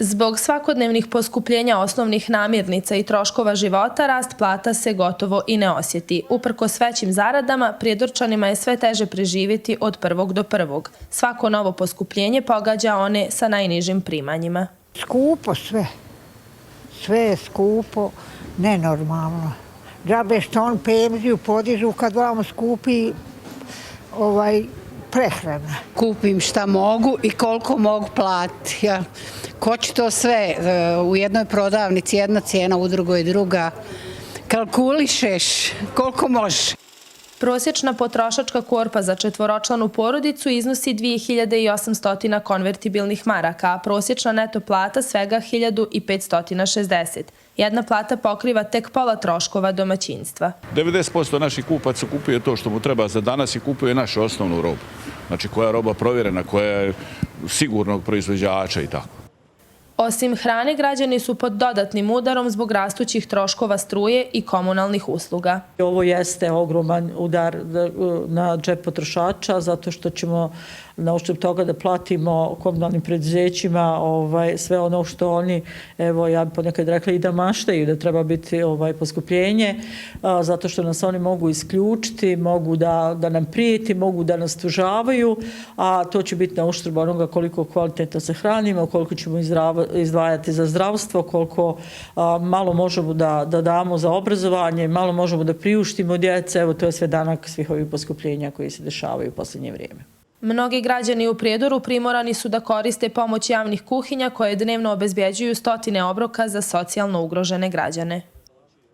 Zbog svakodnevnih poskupljenja osnovnih namirnica i troškova života, rast plata se gotovo i ne osjeti. Uprkos većim zaradama, Prijedorčanima je sve teže preživjeti od prvog do prvog. Svako novo poskupljenje pogađa one sa najnižim primanjima. Skupo sve. Sve je skupo, nenormalno. Džabe što on penziju podižu kad vam skupi prehrana. Kupim šta mogu i koliko mogu platiti. Ko će to sve? U jednoj prodavnici jedna cijena, u drugoj druga. Kalkulišeš koliko možeš. Prosječna potrošačka korpa za četvoročlanu porodicu iznosi 2800 konvertibilnih maraka, a prosječna neto plata svega 1560. Jedna plata pokriva tek pola troškova domaćinstva. 90% naših kupaca kupuje to što mu treba za danas i kupuje našu osnovnu robu. Znači koja je roba provjerena, koja je sigurnog proizvođača i tako. Osim hrane, građani su pod dodatnim udarom zbog rastućih troškova struje i komunalnih usluga. Ovo jeste ogroman udar na džep potrošača zato što ćemo na uštrb toga da platimo komunalnim preduzećima sve ono što oni, evo ja bih ponekad rekla i da maštaju, da treba biti poskupljenje, zato što nas oni mogu isključiti, mogu da nam prijeti, mogu da nas tužavaju, a to će biti na uštrb onoga koliko kvalitetno se hranimo, koliko ćemo izdvajati za zdravstvo, koliko malo možemo da damo za obrazovanje, malo možemo da priuštimo djece, evo to je sve danak svih ovih poskupljenja koji se dešavaju u posljednje vrijeme. Mnogi građani u Prijedoru primorani su da koriste pomoć javnih kuhinja koje dnevno obezbjeđuju stotine obroka za socijalno ugrožene građane.